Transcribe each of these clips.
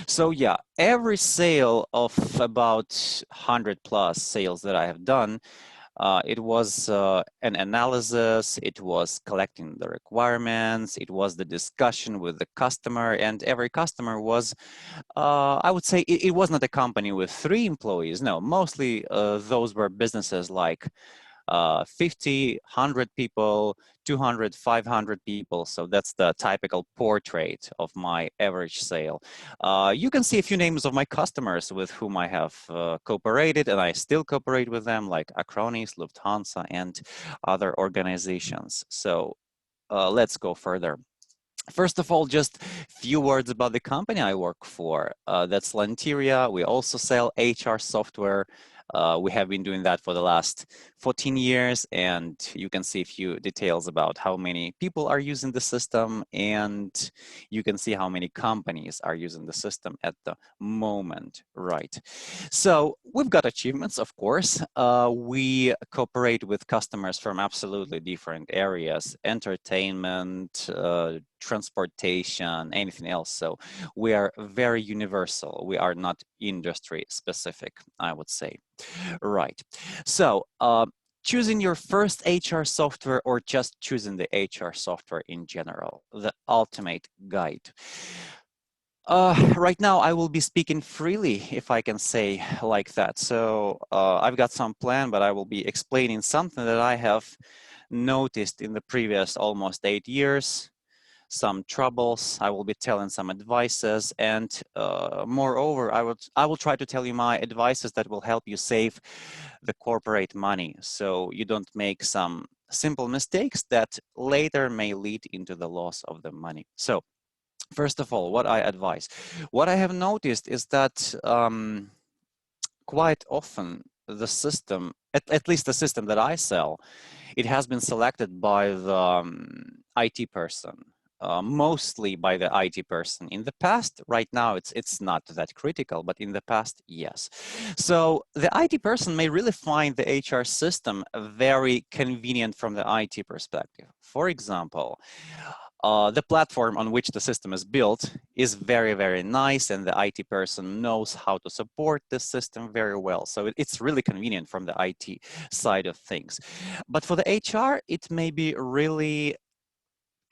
So yeah, every sale of about 100+ sales that I have done, it was an analysis, it was collecting the requirements, it was the discussion with the customer, and every customer was, I would say, it was not a company with 3 employees. No, mostly those were businesses like 50, 100 people, 200, 500 people. So that's the typical portrait of my average sale. You can see a few names of my customers with whom I have cooperated, and I still cooperate with them, like Acronis, Lufthansa, and other organizations. So let's go further. First of all, just a few words about the company I work for. That's Lanteria. We also sell HR software. We have been doing that for the last 14 years, and you can see a few details about how many people are using the system, and you can see how many companies are using the system at the moment, right? So we've got achievements, of course. We cooperate with customers from absolutely different areas: entertainment, transportation, anything else. So we are very universal. We are not industry specific, I would say. Right. So choosing your first HR software, or just choosing the HR software in general, the ultimate guide. Right now, I will be speaking freely, if I can say like that. So I've got some plan, but I will be explaining something that I have noticed in the previous almost 8 years. Some troubles, I will be telling some advices, and moreover, I will try to tell you my advices that will help you save the corporate money, so you don't make some simple mistakes that later may lead into the loss of the money. So first of all, what I advise, what I have noticed is that quite often the system, at least the system that I sell, it has been selected by the IT person. Mostly by the IT person. In the past, right now, it's not that critical, but in the past, yes. So the IT person may really find the HR system very convenient from the IT perspective. For example, the platform on which the system is built is very, very nice, and the IT person knows how to support the system very well. So it's really convenient from the IT side of things. But for the HR, it may be really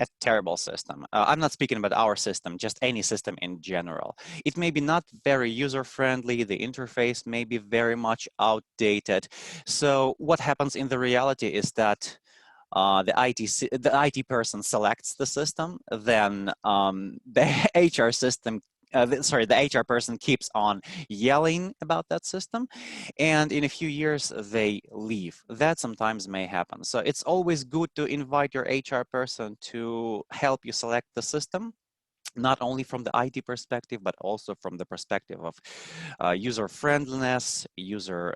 a terrible system. I'm not speaking about our system, just any system in general. It may be not very user-friendly. The interface may be very much outdated. So what happens in the reality is that the IT person selects the system, then the HR system, the HR person keeps on yelling about that system, and in a few years they leave. That sometimes may happen. So it's always good to invite your HR person to help you select the system, not only from the IT perspective, but also from the perspective of user friendliness, user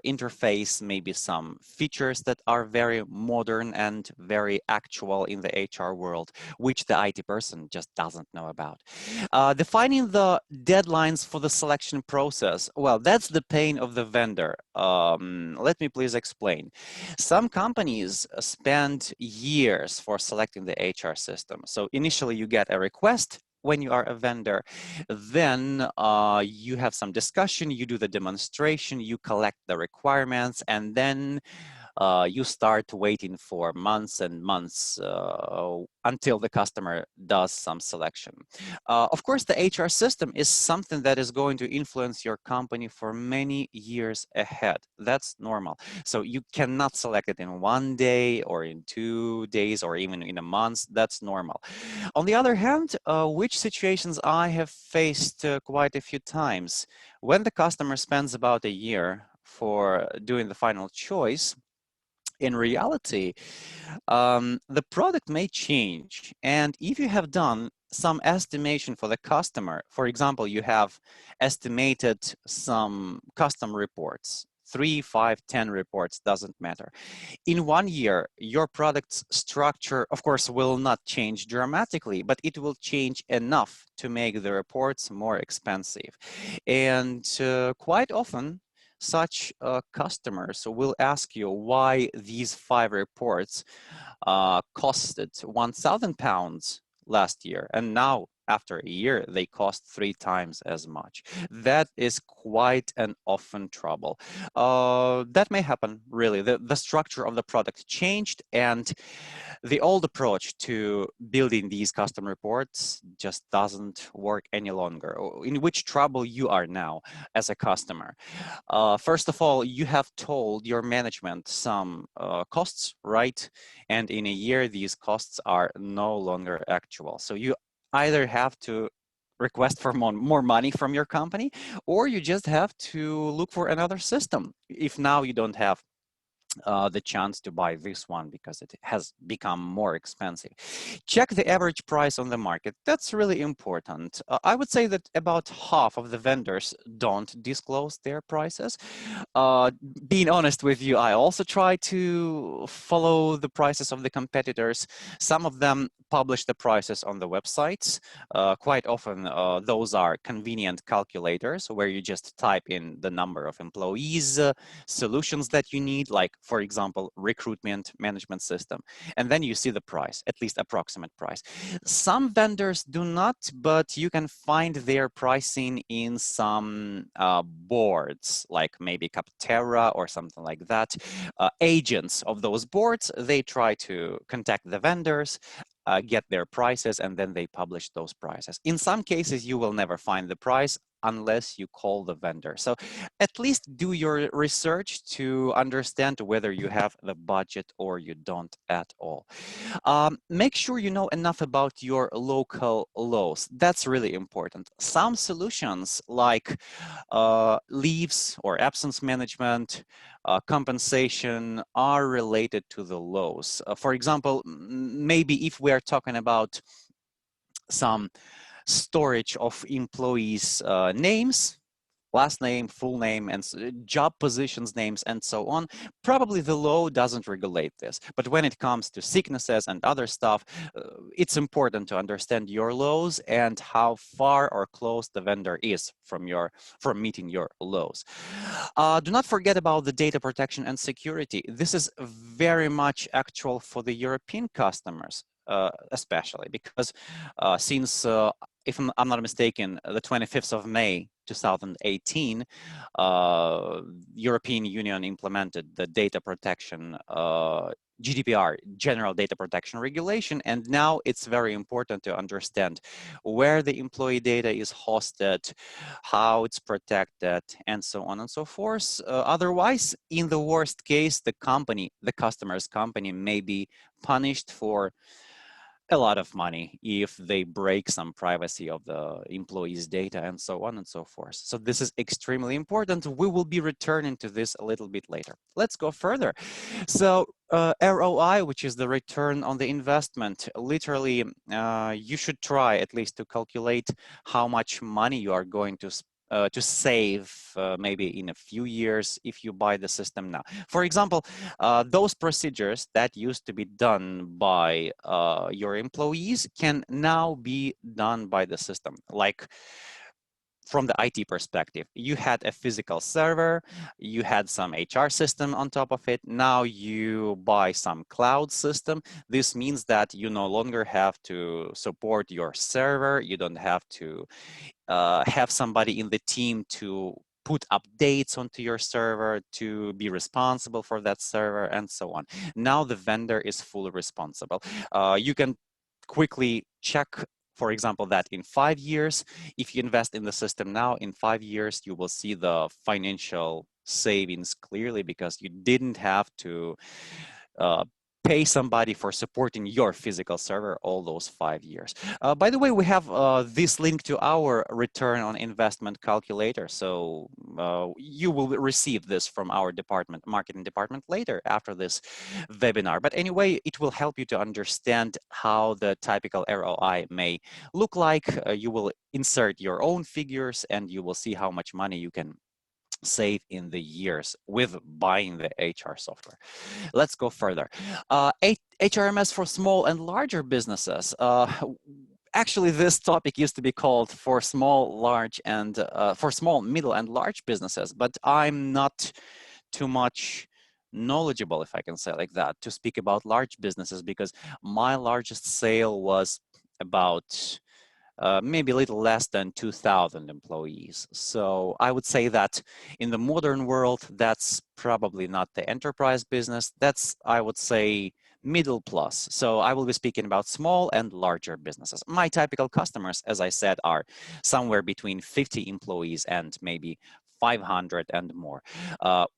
interface, maybe some features that are very modern and very actual in the HR world, which the IT person just doesn't know about. Defining the deadlines for the selection process, well, that's the pain of the vendor. Let me please explain. Some companies spend years for selecting the HR system. So initially you get a request when you are a vendor, then you have some discussion, you do the demonstration, you collect the requirements, and then you start waiting for months and months until the customer does some selection. Of course, the HR system is something that is going to influence your company for many years ahead. That's normal. So you cannot select it in 1 day or in 2 days or even in a month. That's normal. On the other hand, which situations I have faced quite a few times, when the customer spends about a year for doing the final choice, in reality, the product may change. And if you have done some estimation for the customer, for example, you have estimated some custom reports, 3, 5, 10 reports, doesn't matter. In 1 year, your product's structure, of course, will not change dramatically, but it will change enough to make the reports more expensive. And quite often, such customers will ask you why these 5 reports costed £1,000 last year, and now after a year, they cost 3 times as much. That is quite an often trouble. That may happen, really. The structure of the product changed, and the old approach to building these custom reports just doesn't work any longer. In which trouble you are now as a customer? First of all, you have told your management some costs, right? And in a year, these costs are no longer actual. So you either have to request for more money from your company, or you just have to look for another system if now you don't have the chance to buy this one because it has become more expensive. Check the average price on the market. That's really important. I would say that about half of the vendors don't disclose their prices. Uh, Being honest with you, I also try to follow the prices of the competitors. Some of them publish the prices on the websites. Quite often, those are convenient calculators where you just type in the number of employees, solutions that you need, like, for example, recruitment management system, and then you see the price, at least approximate price. Some vendors do not, but you can find their pricing in some boards, like maybe 𝗝𝗄𝗜𝗏 or something like that. Agents of those boards, they try to contact the vendors, get their prices, and then they publish those prices. In some cases, you will never find the price unless you call the vendor. So at least do your research to understand whether you have the budget or you don't at all. Make sure you know enough about your local laws. That's really important. Some solutions like leaves or absence management, compensation are related to the laws. For example, maybe if we are talking about some storage of employees' names, last name, full name, and job positions names, and so on, probably the law doesn't regulate this. But when it comes to sicknesses and other stuff, it's important to understand your laws and how far or close the vendor is from meeting your laws. Do not forget about the data protection and security. This is very much actual for the European customers. Especially because since, if I'm not mistaken, the 25th of May 2018, European Union implemented the data protection GDPR, General Data Protection Regulation, and now it's very important to understand where the employee data is hosted, how it's protected, and so on and so forth. Otherwise, in the worst case, the customer's company may be punished for a lot of money if they break some privacy of the employees' data, and so on and so forth. So this is extremely important. We will be returning to this a little bit later. Let's go further. So ROI, which is the return on the investment, literally you should try at least to calculate how much money you are going to save maybe in a few years if you buy the system now. For example, those procedures that used to be done by your employees can now be done by the system. Like, from the IT perspective, you had a physical server, you had some HR system on top of it. Now you buy some cloud system. This means that you no longer have to support your server. You don't have to have somebody in the team to put updates onto your server, to be responsible for that server, and so on. Now the vendor is fully responsible. You can quickly check, for example, that in 5 years, if you invest in the system now, in 5 years, you will see the financial savings clearly because you didn't have to pay somebody for supporting your physical server all those 5 years. By the way, we have this link to our return on investment calculator. So you will receive this from our marketing department later after this webinar. But anyway, it will help you to understand how the typical ROI may look like. You will insert your own figures and you will see how much money you can save in the years with buying the HR software. Let's go further. HRMS for small and larger businesses. Actually, this topic used to be called for small, middle, and large businesses, but I'm not too much knowledgeable, if I can say like that, to speak about large businesses because my largest sale was about maybe a little less than 2,000 employees. So I would say that in the modern world, that's probably not the enterprise business. That's, I would say, middle plus. So I will be speaking about small and larger businesses. My typical customers, as I said, are somewhere between 50 employees and maybe 500 and more,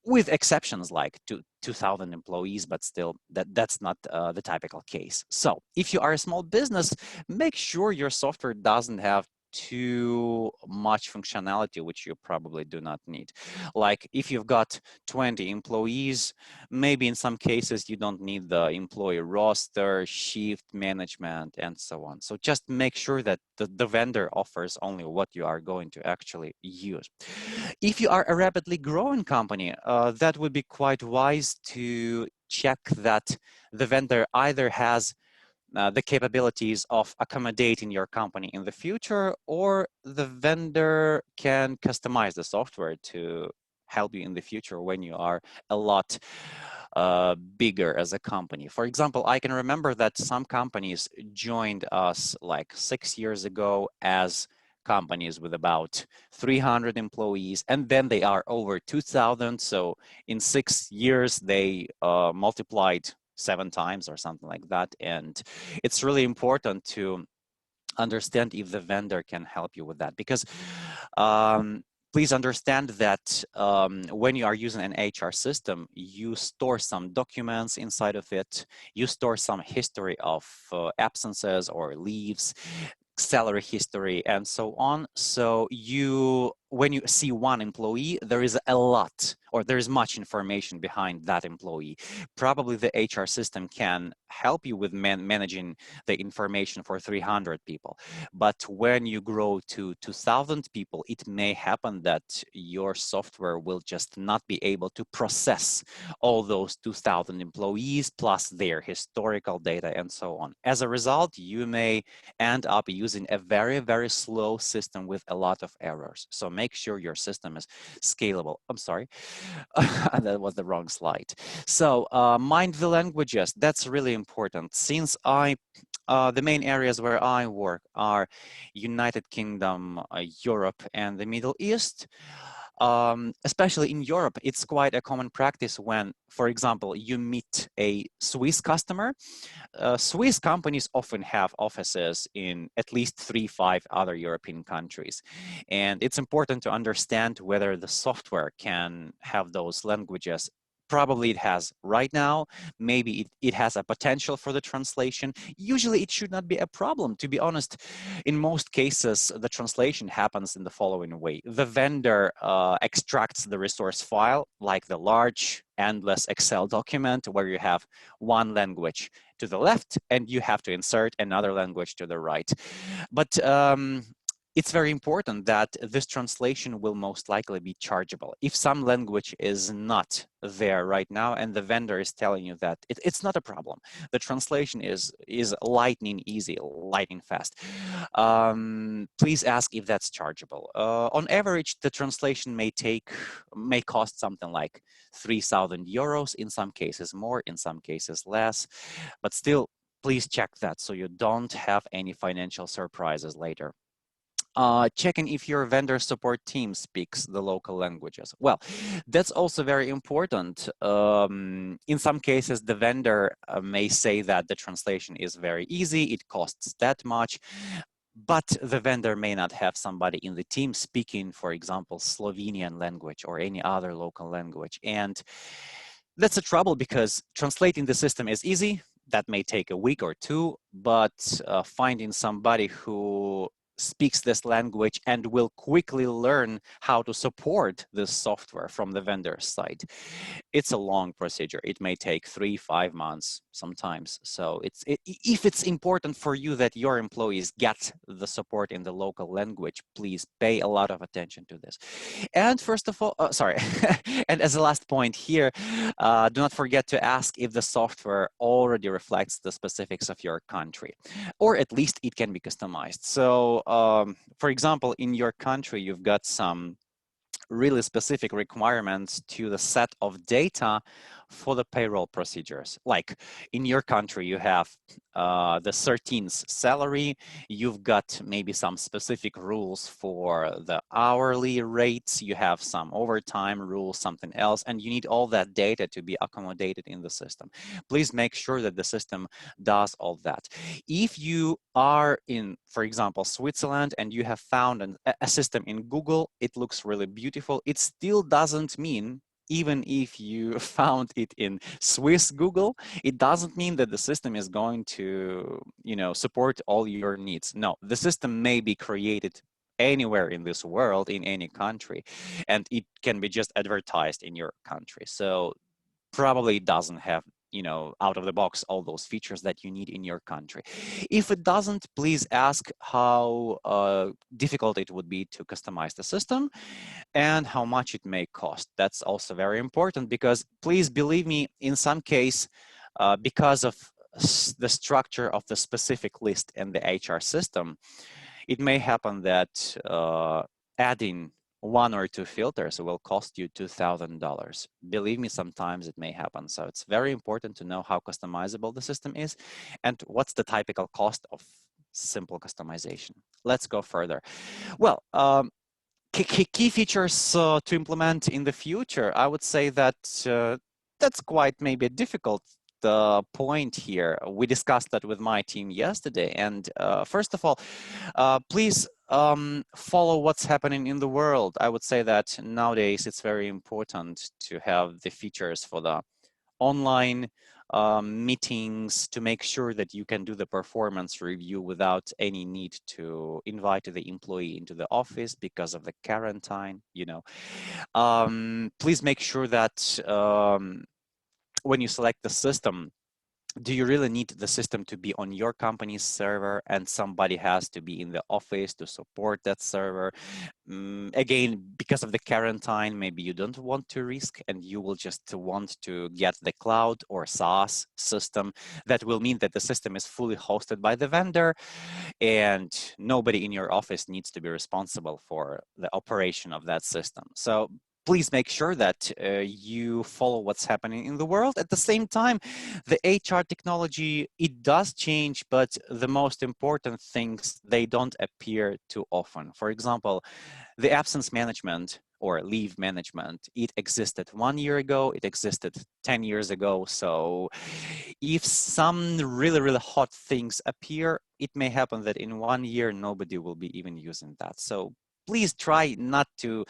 with exceptions like 2,000 employees, but still that's not the typical case. So if you are a small business, make sure your software doesn't have too much functionality, which you probably do not need. Like if you've got 20 employees, maybe in some cases you don't need the employee roster, shift management, and so on. So just make sure that the vendor offers only what you are going to actually use. If you are a rapidly growing company, that would be quite wise to check that the vendor either has the capabilities of accommodating your company in the future, or the vendor can customize the software to help you in the future when you are a lot bigger as a company. For example, I can remember that some companies joined us like 6 years ago as companies with about 300 employees, and then they are over 2,000. So in 6 years, they multiplied 7 times or something like that. And it's really important to understand if the vendor can help you with that, because please understand that when you are using an HR system, you store some documents inside of it, you store some history of absences or leaves, salary history, and so on. So when you see one employee, there is a lot, or there is much information behind that employee. Probably the HR system can help you with managing the information for 300 people. But when you grow to 2,000 people, it may happen that your software will just not be able to process all those 2,000 employees plus their historical data and so on. As a result, you may end up using a very, very slow system with a lot of errors. So make sure your system is scalable. I'm sorry, that was the wrong slide. So mind the languages, that's really important. Since the main areas where I work are United Kingdom, Europe, and the Middle East. Especially in Europe, it's quite a common practice when, for example, you meet a Swiss customer. Swiss companies often have offices in at least 3-5 other European countries. And it's important to understand whether the software can have those languages. Probably it has right now. Maybe it has a potential for the translation. Usually it should not be a problem. To be honest, in most cases, the translation happens in the following way. The vendor extracts the resource file, like the large, endless Excel document where you have one language to the left and you have to insert another language to the right. But it's very important that this translation will most likely be chargeable. If some language is not there right now and the vendor is telling you that it's not a problem, the translation is lightning easy, lightning fast, please ask if that's chargeable. On average, the translation may cost something like 3,000 euros, in some cases more, in some cases less, but still, please check that so you don't have any financial surprises later. Checking if your vendor support team speaks the local languages. Well, that's also very important. In some cases, the vendor may say that the translation is very easy, it costs that much, but the vendor may not have somebody in the team speaking, for example, Slovenian language or any other local language. And that's a trouble because translating the system is easy. That may take a week or two, but finding somebody who speaks this language and will quickly learn how to support this software from the vendor's side, it's a long procedure. It may take 3-5 months sometimes. So if it's important for you that your employees get the support in the local language, please pay a lot of attention to this. And first of all, and as a last point here, do not forget to ask if the software already reflects the specifics of your country, or at least it can be customized. So for example, in your country, you've got some really specific requirements to the set of data for the payroll procedures. Like in your country, you have the 13th salary, you've got maybe some specific rules for the hourly rates, you have some overtime rules, something else, and you need all that data to be accommodated in the system. Please make sure that the system does all that. If you are in, for example, Switzerland, and you have found a system in Google, it looks really beautiful, it still doesn't mean, even if you found it in Swiss Google, it doesn't mean that the system is going to, support all your needs. No, the system may be created anywhere in this world, in any country, and it can be just advertised in your country. So probably doesn't have, out of the box, all those features that you need in your country. If it doesn't, please ask how difficult it would be to customize the system and how much it may cost. That's also very important, because please believe me, in some case, because of the structure of the specific list in the HR system, it may happen that adding 1 or 2 filters will cost you $2,000. Believe me, sometimes it may happen. So it's very important to know how customizable the system is and what's the typical cost of simple customization. Let's go further. Well, key features to implement in the future, I would say that that's quite maybe a difficult point here. We discussed that with my team yesterday. And first of all, please follow what's happening in the world. I would say that nowadays it's very important to have the features for the online meetings, to make sure that you can do the performance review without any need to invite the employee into the office because of the quarantine, Please make sure that when you select the system, do you really need the system to be on your company's server and somebody has to be in the office to support that server? Again, because of the quarantine, maybe you don't want to risk and you will just want to get the cloud or SaaS system. That will mean that the system is fully hosted by the vendor and nobody in your office needs to be responsible for the operation of that system. So please make sure that you follow what's happening in the world. At the same time, the HR technology, it does change, but the most important things, they don't appear too often. For example, the absence management or leave management, it existed 1 year ago, it existed 10 years ago. So if some really, really hot things appear, it may happen that in 1 year, nobody will be even using that. So please try not to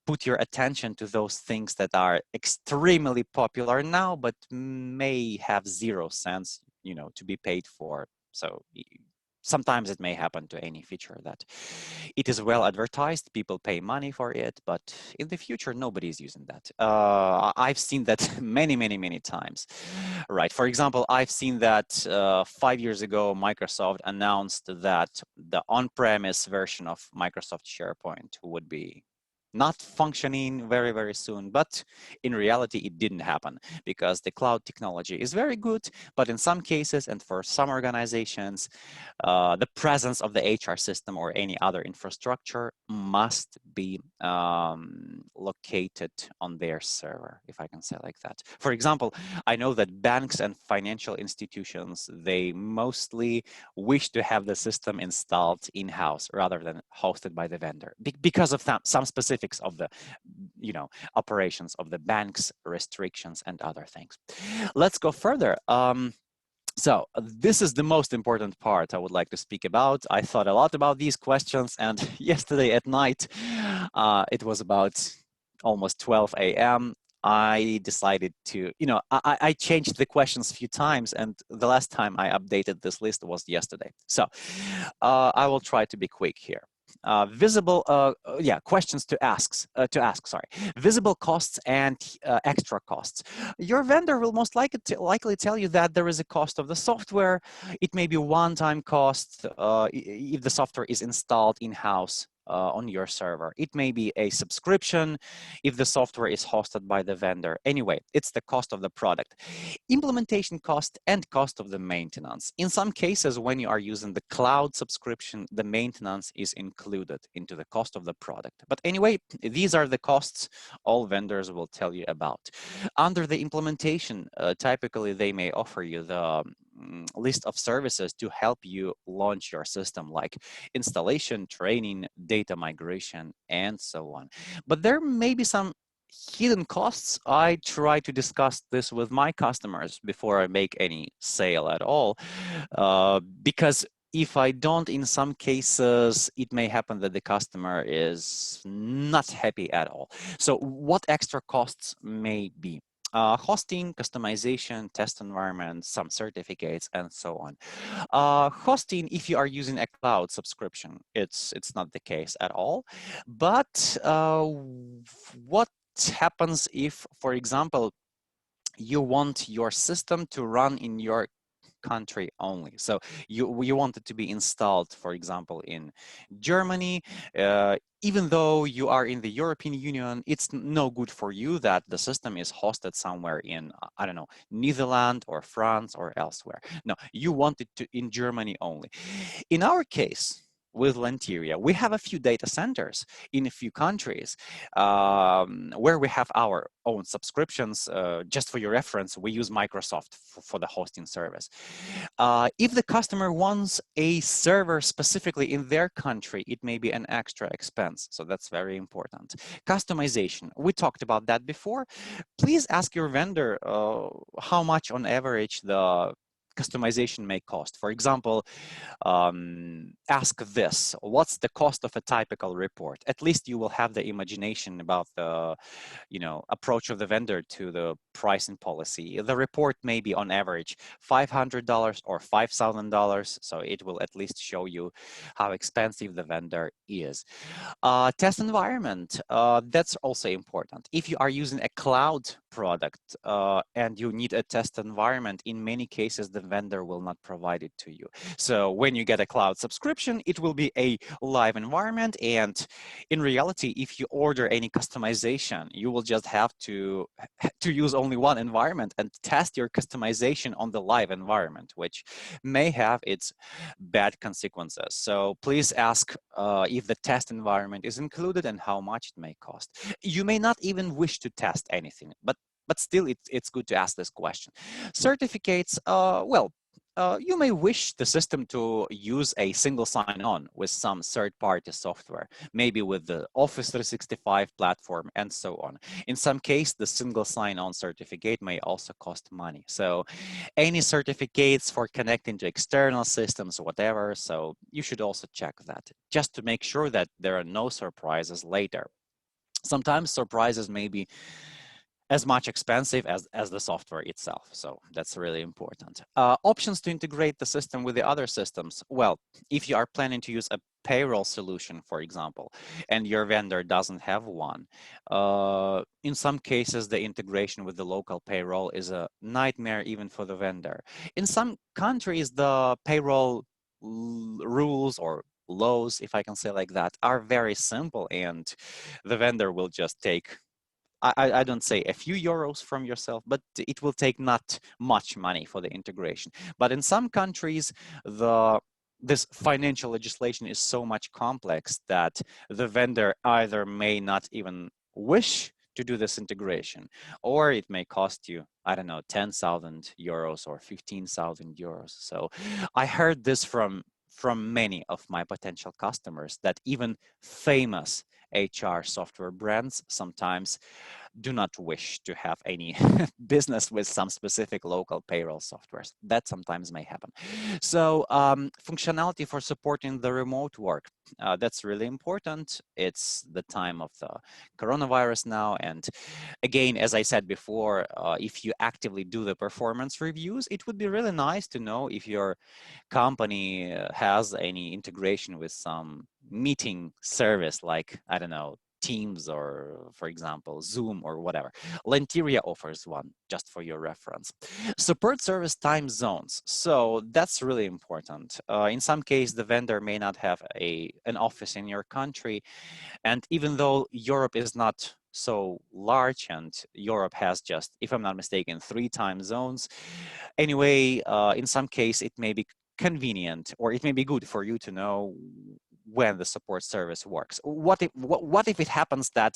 put your attention to those things that are extremely popular now, but may have 0 cents, to be paid for. So sometimes it may happen to any feature that it is well advertised, people pay money for it, but in the future, nobody's using that. I've seen that many, many, many times. Right. For example, I've seen that 5 years ago, Microsoft announced that the on-premise version of Microsoft SharePoint would be not functioning very, very soon, but in reality, it didn't happen because the cloud technology is very good, but in some cases and for some organizations, the presence of the HR system or any other infrastructure must be located on their server, if I can say like that. For example, I know that banks and financial institutions, they mostly wish to have the system installed in-house rather than hosted by the vendor because of some specifics of the operations of the banks, restrictions, and other things. Let's go further. So this is the most important part I would like to speak about. I thought a lot about these questions, and yesterday at night, it was about almost 12 a.m. I decided to, I changed the questions a few times, and the last time I updated this list was yesterday. So I will try to be quick here. Questions to ask, sorry. Visible costs and extra costs. Your vendor will most likely tell you that there is a cost of the software. It may be one-time cost if the software is installed in-house on your server. It may be a subscription if the software is hosted by the vendor. Anyway, it's the cost of the product. Implementation cost and cost of the maintenance. In some cases, when you are using the cloud subscription, the maintenance is included into the cost of the product. But anyway, these are the costs all vendors will tell you about. Under the implementation, typically they may offer you the list of services to help you launch your system, like installation, training, data migration, and so on. But there may be some hidden costs. I try to discuss this with my customers before I make any sale at all, because if I don't, in some cases, it may happen that the customer is not happy at all. So what extra costs may be? Hosting, customization, test environment, some certificates, and so on. Hosting, if you are using a cloud subscription, it's not the case at all. But what happens if, for example, you want your system to run in your country only? So you want it to be installed, for example, in Germany. Even though you are in the European Union, it's no good for you that the system is hosted somewhere in, I don't know, Netherlands or France or elsewhere. No, you want it to in Germany only. In our case, with Lanteria, we have a few data centers in a few countries where we have our own subscriptions. Just for your reference, we use Microsoft for the hosting service. If the customer wants a server specifically in their country, it may be an extra expense. So that's very important. Customization, we talked about that before. Please ask your vendor how much on average the customization may cost. For example, ask this: what's the cost of a typical report? At least you will have the imagination about the approach of the vendor to the pricing policy. The report may be on average $500 or $5,000, so it will at least show you how expensive the vendor is. Test environment, that's also important. If you are using a cloud product and you need a test environment, in many cases the vendor will not provide it to you. So when you get a cloud subscription, it will be a live environment, and in reality, if you order any customization, you will just have to use only one environment and test your customization on the live environment, which may have its bad consequences. So please ask if the test environment is included and how much it may cost. You may not even wish to test anything, but still it's good to ask this question. Certificates, well, you may wish the system to use a single sign-on with some third-party software, maybe with the Office 365 platform and so on. In some case, the single sign-on certificate may also cost money. So any certificates for connecting to external systems, whatever, so you should also check that, just to make sure that there are no surprises later. Sometimes surprises may be as much expensive as the software itself. So that's really important. Options to integrate the system with the other systems. Well, if you are planning to use a payroll solution, for example, and your vendor doesn't have one, in some cases, the integration with the local payroll is a nightmare even for the vendor. In some countries, the payroll rules or laws, if I can say like that, are very simple, and the vendor will just take, I don't say a few euros from yourself, but it will take not much money for the integration. But in some countries, this financial legislation is so much complex that the vendor either may not even wish to do this integration, or it may cost you, I don't know, 10,000 euros or 15,000 euros. So I heard this from many of my potential customers, that even famous HR software brands sometimes do not wish to have any business with some specific local payroll softwares. That sometimes may happen. So functionality for supporting the remote work, that's really important. It's the time of the coronavirus now. And again, as I said before, if you actively do the performance reviews, it would be really nice to know if your company has any integration with some meeting service, like, I don't know, Teams or, for example, Zoom or whatever. Lanteria offers one, just for your reference. Support service time zones. So that's really important. In some case, the vendor may not have an office in your country. And even though Europe is not so large, and Europe has just, if I'm not mistaken, 3 time zones, anyway, in some case, it may be convenient, or it may be good for you to know when the support service works. What if it happens that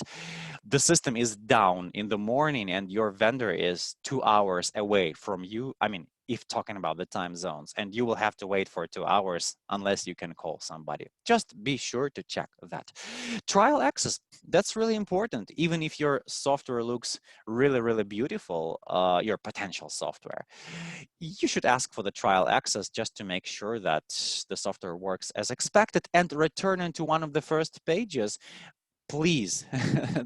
the system is down in the morning and your vendor is 2 hours away from you? I mean, if talking about the time zones, and you will have to wait for 2 hours unless you can call somebody. Just be sure to check that. Trial access, that's really important. Even if your software looks really, really beautiful, your potential software, you should ask for the trial access just to make sure that the software works as expected, and return into one of the first pages. Please,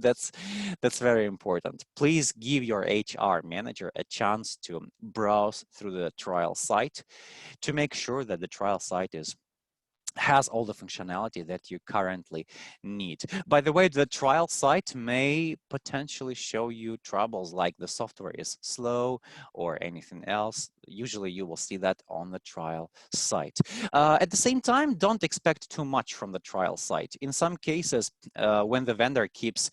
that's very important. Please give your HR manager a chance to browse through the trial site to make sure that the trial site has all the functionality that you currently need. By the way, the trial site may potentially show you troubles like the software is slow or anything else. Usually you will see that on the trial site. At the same time, don't expect too much from the trial site. In some cases, when the vendor keeps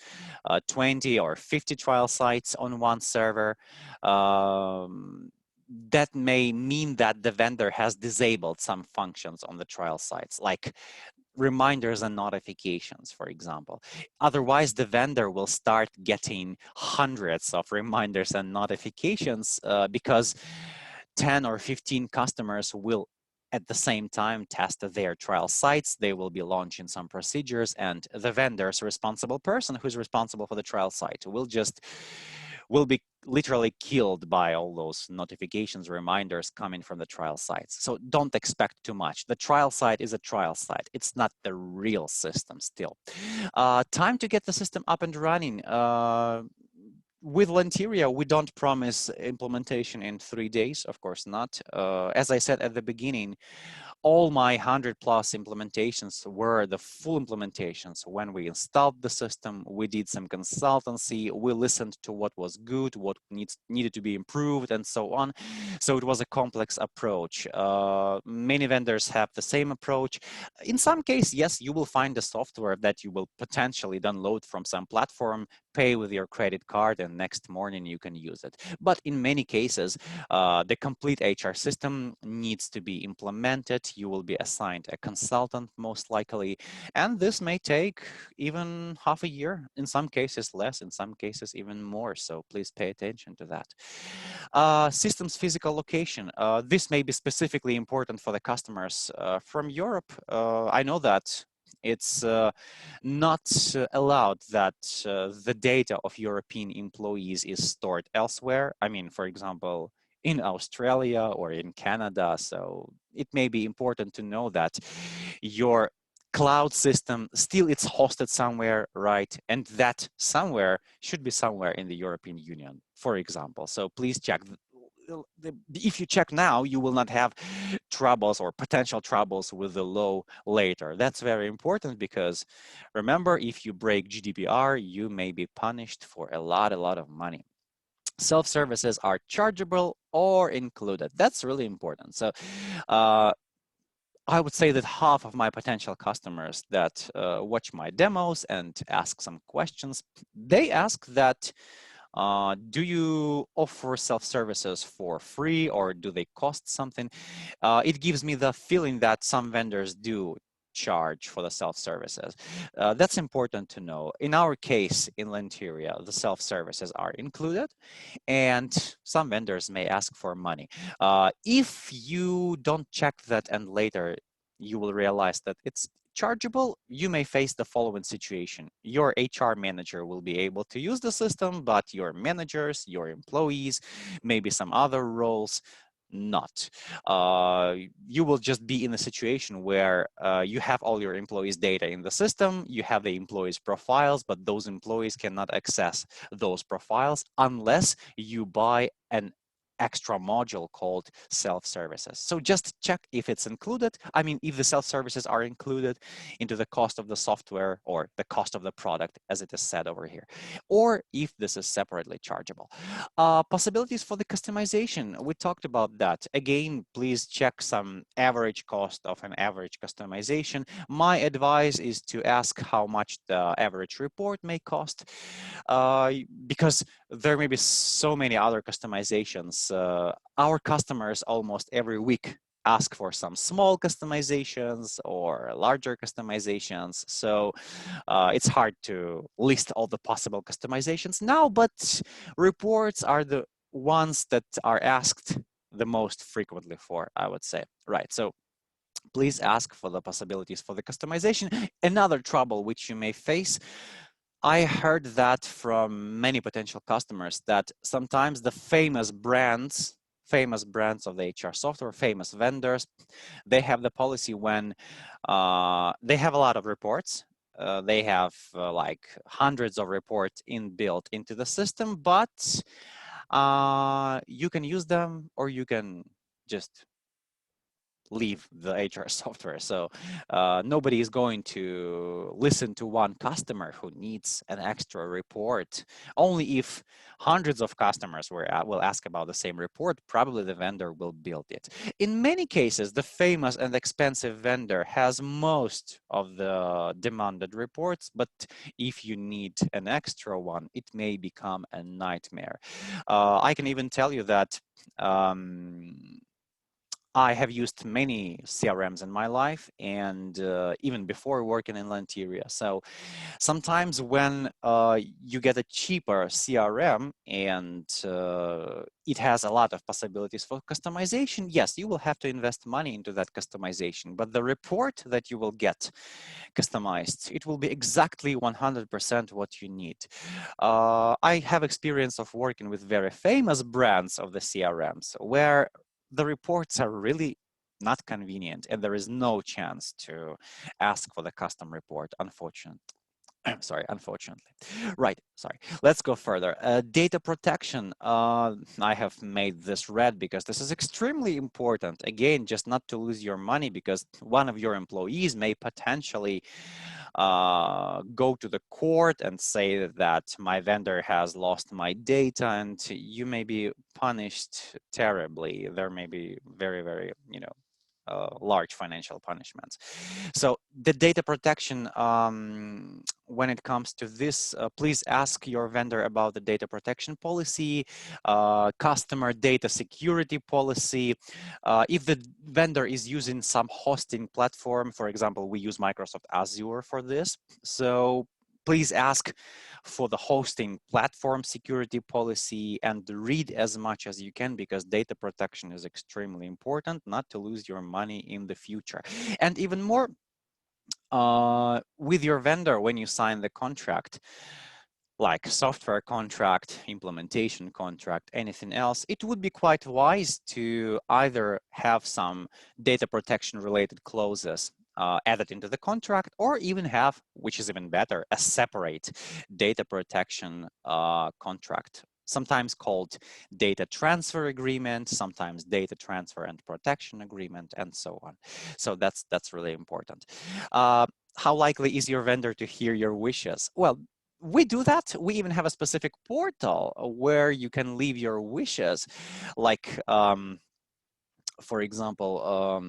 20 or 50 trial sites on one server, that may mean that the vendor has disabled some functions on the trial sites, like reminders and notifications, for example. Otherwise, the vendor will start getting hundreds of reminders and notifications because 10 or 15 customers will at the same time test their trial sites. They will be launching some procedures, and the vendor's responsible person who's responsible for the trial site will be literally killed by all those notifications, reminders coming from the trial sites. So don't expect too much. The trial site is a trial site. It's not the real system still. Time to get the system up and running. With Lanteria, we don't promise implementation in 3 days, of course not. As I said at the beginning, all my 100+ implementations were the full implementations. When we installed the system, we did some consultancy, we listened to what was good, what needed to be improved, and so on. So it was a complex approach. Many vendors have the same approach. In some cases, yes, you will find the software that you will potentially download from some platform, pay with your credit card, and next morning you can use it. But in many cases, the complete HR system needs to be implemented. You will be assigned a consultant, most likely, and this may take even half a year, in some cases less, in some cases even more, so please pay attention to that. Systems physical location. This may be specifically important for the customers from Europe. I know that it's not allowed that the data of European employees is stored elsewhere. I mean, for example, in Australia or in Canada. So it may be important to know that your cloud system still it's hosted somewhere, right? And that somewhere should be somewhere in the European Union, for example. So please check. If you check now, you will not have troubles or potential troubles with the law later. That's very important because remember, if you break GDPR, you may be punished for a lot of money. Self-services are chargeable or included. That's really important. So I would say that half of my potential customers that watch my demos and ask some questions, they ask that, do you offer self-services for free or do they cost something? It gives me the feeling that some vendors do charge for the self-services. That's important to know. In our case, in Lanteria, the self-services are included and some vendors may ask for money. If you don't check that and later you will realize that it's chargeable, you may face the following situation. Your HR manager will be able to use the system, but your managers, your employees, maybe some other roles, not. You will just be in a situation where you have all your employees' data in the system, you have the employees' profiles, but those employees cannot access those profiles unless you buy an extra module called self-services. So just check if it's included. I mean, if the self-services are included into the cost of the software or the cost of the product, as it is said over here, or if this is separately chargeable. Possibilities for the customization, we talked about that. Again, please check some average cost of an average customization. My advice is to ask how much the average report may cost, because there may be so many other customizations. Our customers almost every week ask for some small customizations or larger customizations. So it's hard to list all the possible customizations now, but reports are the ones that are asked the most frequently for, I would say. Right, so please ask for the possibilities for the customization. Another trouble which you may face, I heard that from many potential customers, that sometimes the famous brands of the HR software, famous vendors, they have the policy when they have a lot of reports. They have like hundreds of reports inbuilt into the system, but you can use them or you can just leave the HR software. So nobody is going to listen to one customer who needs an extra report. Only if hundreds of customers will ask about the same report, probably the vendor will build it. In many cases, the famous and expensive vendor has most of the demanded reports, but if you need an extra one, it may become a nightmare. I can even tell you that I have used many CRMs in my life, and even before working in Lanteria. So sometimes when you get a cheaper CRM and it has a lot of possibilities for customization, yes, you will have to invest money into that customization, but the report that you will get customized, it will be exactly 100% what you need. I have experience of working with very famous brands of the CRMs where the reports are really not convenient and there is no chance to ask for the custom report, unfortunately. Unfortunately. Right, sorry. Let's go further. Data protection. I have made this red because this is extremely important. Again, just not to lose your money, because one of your employees may potentially go to the court and say that my vendor has lost my data, and you may be punished terribly. There may be very, very, large financial punishments. So the data protection, when it comes to this, please ask your vendor about the data protection policy, customer data security policy. If the vendor is using some hosting platform, for example, we use Microsoft Azure for this. So please ask for the hosting platform security policy and read as much as you can, because data protection is extremely important, not to lose your money in the future. And even more, with your vendor, when you sign the contract, like software contract, implementation contract, anything else, it would be quite wise to either have some data protection related clauses added into the contract, or even have, which is even better, a separate data protection contract, sometimes called data transfer agreement, sometimes data transfer and protection agreement, and so on. So that's really important. How likely is your vendor to hear your wishes? Well, we do that. We even have a specific portal where you can leave your wishes, like for example,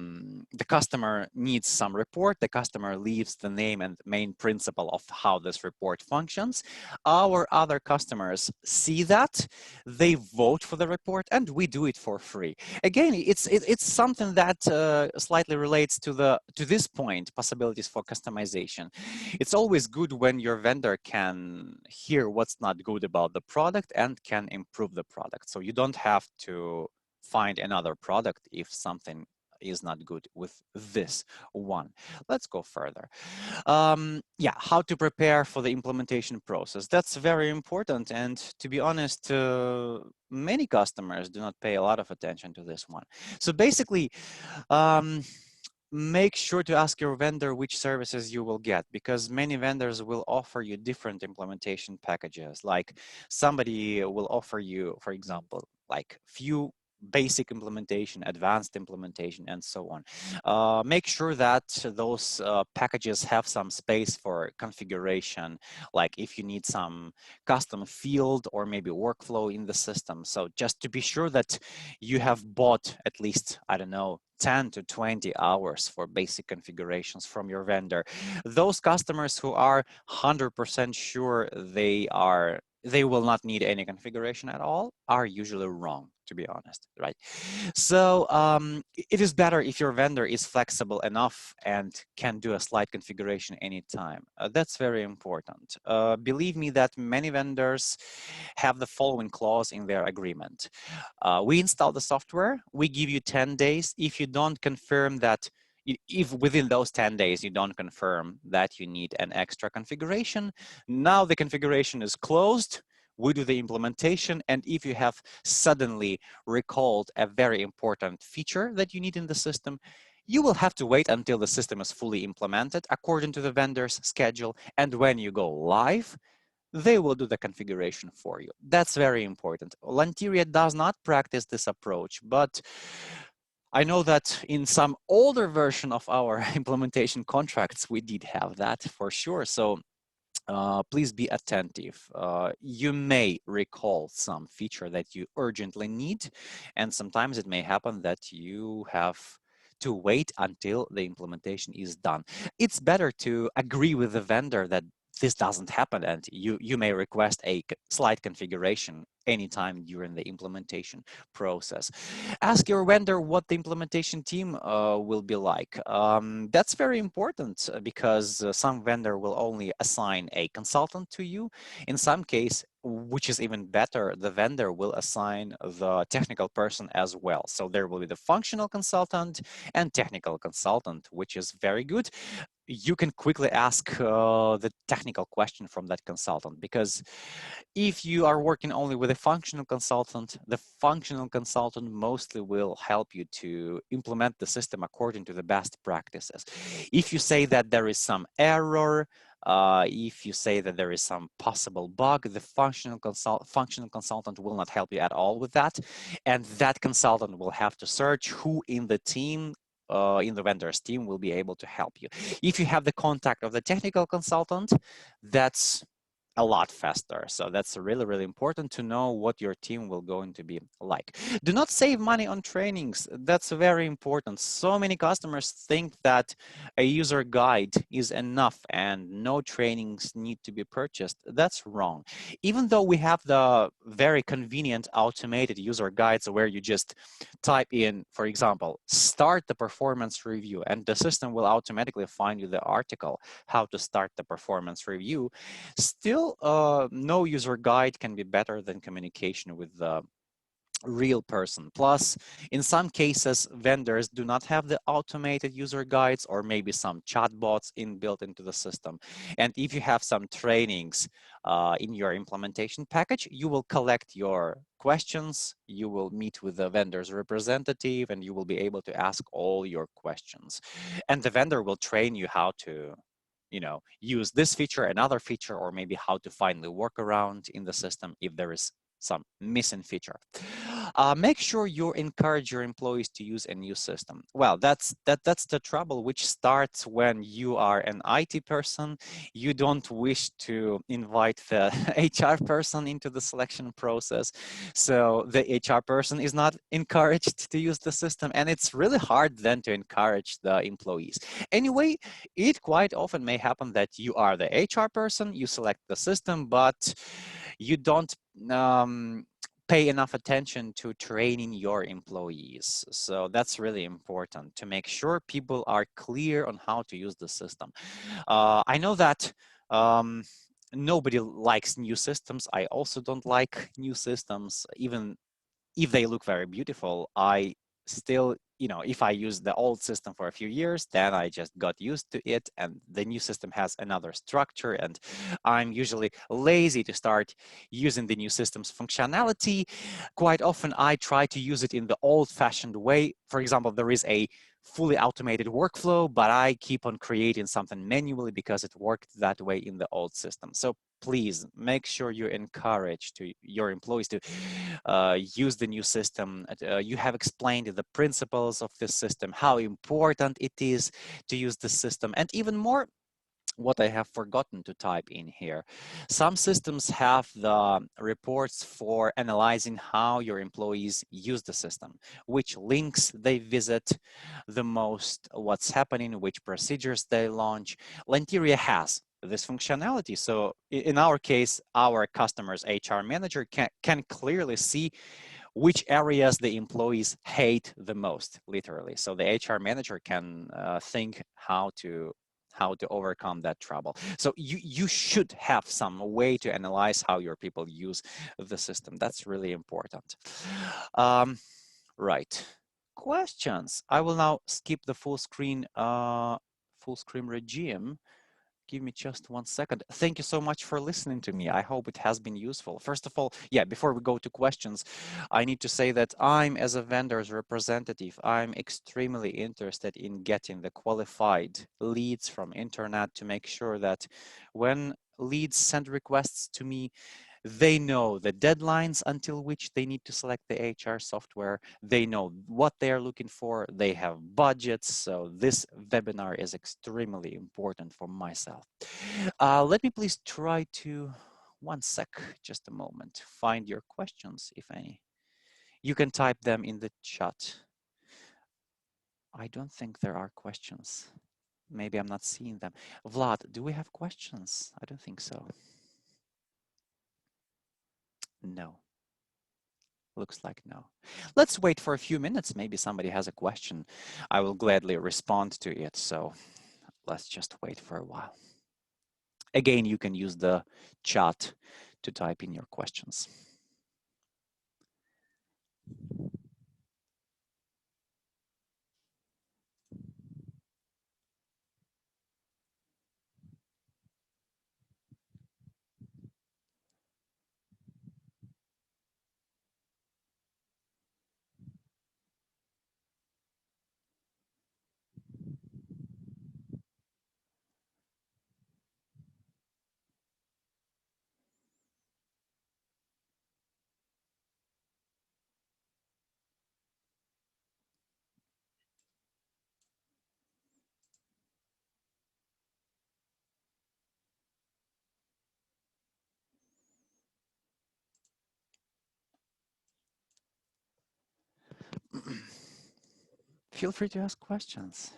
the customer needs some report, the customer leaves the name and main principle of how this report functions. Our other customers see that, they vote for the report, and we do it for free. Again, it's something that slightly relates to this point, possibilities for customization. It's always good when your vendor can hear what's not good about the product and can improve the product. So you don't have to find another product if something is not good with this one. Let's go further. Yeah, how to prepare for the implementation process. That's very important. And to be honest, many customers do not pay a lot of attention to this one. So basically, make sure to ask your vendor which services you will get, because many vendors will offer you different implementation packages. Like somebody will offer you, for example, like few basic implementation, advanced implementation, and so on. Make sure that those packages have some space for configuration, like if you need some custom field or maybe workflow in the system. So just to be sure that you have bought at least, I don't know, 10 to 20 hours for basic configurations from your vendor. Those customers who are 100% sure they will not need any configuration at all are usually wrong, to be honest, right? So it is better if your vendor is flexible enough and can do a slight configuration anytime. That's very important. Believe me that many vendors have the following clause in their agreement. We install the software, we give you 10 days. If you don't confirm that, if within those 10 days you don't confirm that you need an extra configuration, now the configuration is closed, we do the implementation, and if you have suddenly recalled a very important feature that you need in the system, you will have to wait until the system is fully implemented according to the vendor's schedule, and when you go live, they will do the configuration for you. That's very important. Lanteria does not practice this approach, but I know that in some older version of our implementation contracts, we did have that for sure. So please be attentive. You may recall some feature that you urgently need, and sometimes it may happen that you have to wait until the implementation is done. It's better to agree with the vendor that this doesn't happen, and you may request a slight configuration anytime during the implementation process. Ask your vendor what the implementation team will be like. That's very important because some vendor will only assign a consultant to you. In some case, which is even better, the vendor will assign the technical person as well. So there will be the functional consultant and technical consultant, which is very good. You can quickly ask the technical question from that consultant, because if you are working only with a functional consultant, the functional consultant mostly will help you to implement the system according to the best practices. If you say that there is some error, if you say that there is some possible bug, the functional consultant will not help you at all with that. And that consultant will have to search who in the team, in the vendor's team, will be able to help you. If you have the contact of the technical consultant, that's a lot faster. So that's really, really important to know what your team will going to be like. Do not save money on trainings. That's very important. So many customers think that a user guide is enough and no trainings need to be purchased. That's wrong. Even though we have the very convenient automated user guides where you just type in, for example, start the performance review, and the system will automatically find you the article, how to start the performance review. Still, no user guide can be better than communication with the real person. Plus, in some cases, vendors do not have the automated user guides or maybe some chatbots inbuilt into the system. And if you have some trainings in your implementation package, you will collect your questions, you will meet with the vendor's representative, and you will be able to ask all your questions. And the vendor will train you how to use this feature, another feature, or maybe how to find the workaround in the system if there is some missing feature. Make sure you encourage your employees to use a new system. Well, that's the trouble, which starts when you are an IT person. You don't wish to invite the HR person into the selection process. So the HR person is not encouraged to use the system, and it's really hard then to encourage the employees. Anyway, it quite often may happen that you are the HR person, you select the system, but you don't pay enough attention to training your employees. So that's really important to make sure people are clear on how to use the system. I know that nobody likes new systems. I also don't like new systems, even if they look very beautiful. I still, if I use the old system for a few years, then I just got used to it, and the new system has another structure, and I'm usually lazy to start using the new system's functionality. Quite often I try to use it in the old-fashioned way. For example, there is a fully automated workflow, but I keep on creating something manually because it worked that way in the old system. So please make sure you encourage your employees to use the new system. You have explained the principles of this system, how important it is to use the system, and even more, what I have forgotten to type in here. Some systems have the reports for analyzing how your employees use the system, which links they visit the most, what's happening, which procedures they launch. Lanteria has this functionality. So in our case, our customers' HR manager can clearly see which areas the employees hate the most, literally. So the HR manager can think how to overcome that trouble. So you should have some way to analyze how your people use the system. That's really important. Right. Questions. I will now skip the full screen regime. Give me just 1 second. Thank you so much for listening to me. I hope it has been useful. First of all, yeah, before we go to questions, I need to say that I'm, as a vendor's representative, I'm extremely interested in getting the qualified leads from internet to make sure that when leads send requests to me, they know the deadlines until which they need to select the HR software. They know what they are looking for. They have budgets. So this webinar is extremely important for myself. Let me please try to, 1 sec, just a moment, find your questions, if any. You can type them in the chat. I don't think there are questions. Maybe I'm not seeing them. Vlad, do we have questions? I don't think so. No. Looks like no. Let's wait for a few minutes. Maybe somebody has a question. I will gladly respond to it. So let's just wait for a while. Again, you can use the chat to type in your questions. Feel free to ask questions.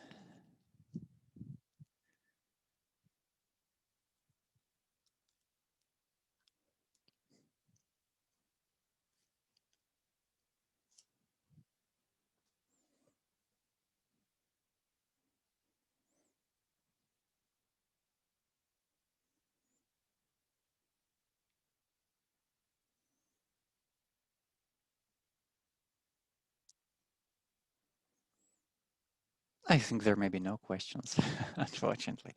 I think there may be no questions, unfortunately.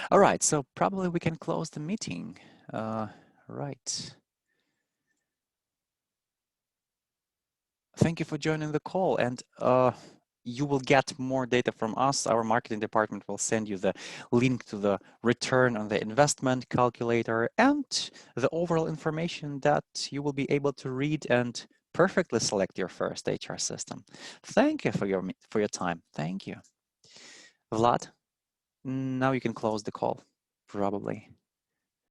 All right, so probably we can close the meeting. Right. Thank you for joining the call, and you will get more data from us. Our marketing department will send you the link to the return on the investment calculator and the overall information that you will be able to read and perfectly select your first HR system. Thank you for your time. Thank you. Vlad, now you can close the call, probably.